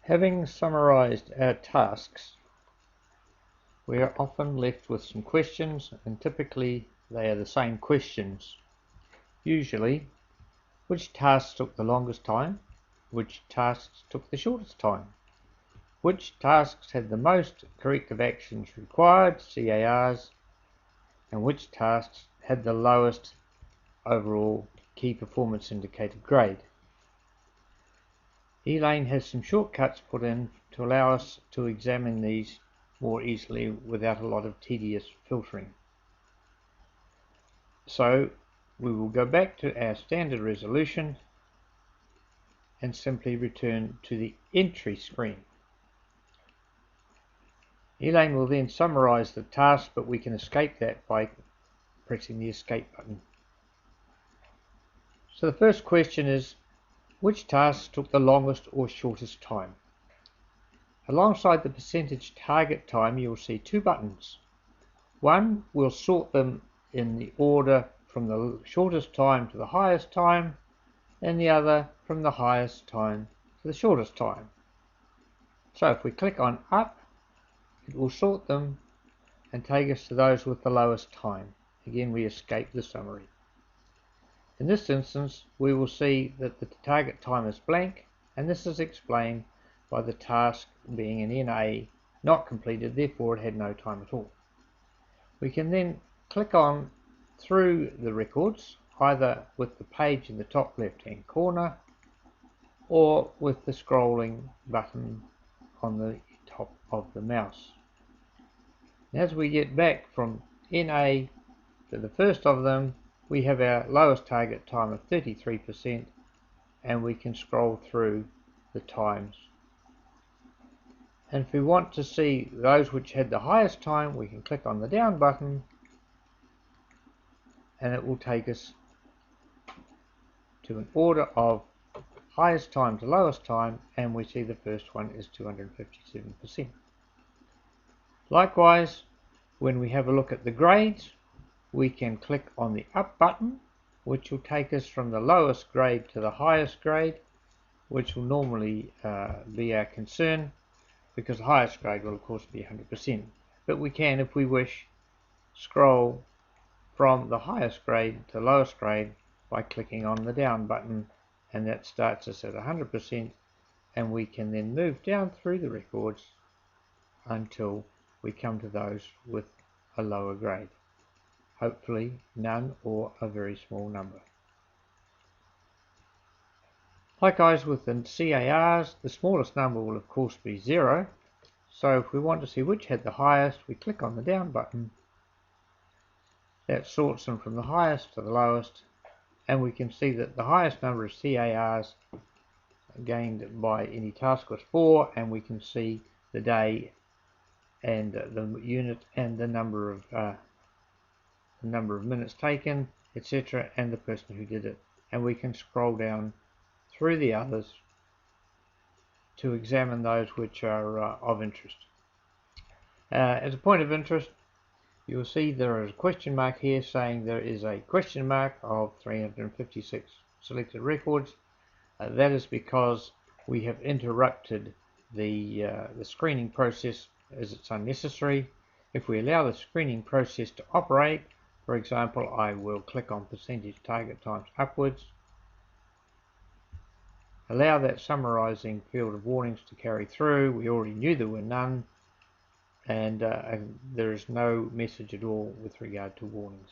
Having summarized our tasks, we are often left with some questions, and typically they are the same questions. Usually, which tasks took the longest time? Which tasks took the shortest time? Which tasks had the most corrective actions required, CARs, and which tasks had the lowest overall key performance indicator grade? Elaine has some shortcuts put in to allow us to examine these more easily without a lot of tedious filtering. So we will go back to our standard resolution and simply return to the entry screen. Elaine will then summarize the task, but we can escape that by pressing the escape button. So the first question is, which tasks took the longest or shortest time? Alongside the percentage target time, you will see two buttons. One will sort them in the order from the shortest time to the highest time, and the other from the highest time to the shortest time. So if we click on up, it will sort them and take us to those with the lowest time. Again, we escape the summary. In this instance, we will see that the target time is blank, and this is explained by the task being an NA not completed, therefore it had no time at all. We can then click on through the records, either with the page in the top left hand corner or with the scrolling button on the top of the mouse. And as we get back from NA to the first of them, we have our lowest target time of 33%, and we can scroll through the times. And if we want to see those which had the highest time, we can click on the down button and it will take us to an order of highest time to lowest time, and we see the first one is 257%. Likewise, when we have a look at the grades, we can click on the up button, which will take us from the lowest grade to the highest grade, which will normally be our concern, because the highest grade will of course be 100%. But we can, if we wish, scroll from the highest grade to the lowest grade by clicking on the down button, and that starts us at 100%, and we can then move down through the records until we come to those with a lower grade. Hopefully none or a very small number. Likewise with the CARs, the smallest number will of course be 0. So if we want to see which had the highest, we click on the down button. That sorts them from the highest to the lowest, and we can see that the highest number of CARs gained by any task was 4, and we can see the day and the unit and the number of minutes taken, etc., and the person who did it. And we can scroll down through the others to examine those which are of interest. As a point of interest, you'll see there is a question mark here saying there is a question mark of 356 selected records. That is because we have interrupted the screening process, as it's unnecessary. If we allow the screening process to operate, for example, I will click on percentage target times upwards, allow that summarizing field of warnings to carry through. We already knew there were none, and there is no message at all with regard to warnings.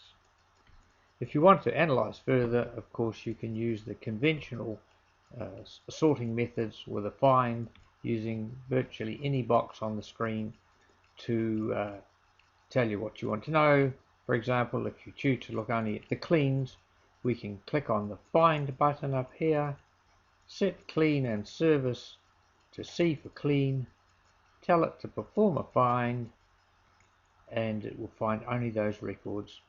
If you want to analyze further, of course, you can use the conventional sorting methods with a find, using virtually any box on the screen to tell you what you want to know. For example, if you choose to look only at the cleans, we can click on the find button up here, set clean and service to C for clean, tell it to perform a find, and it will find only those records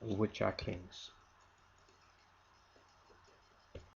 which are cleans.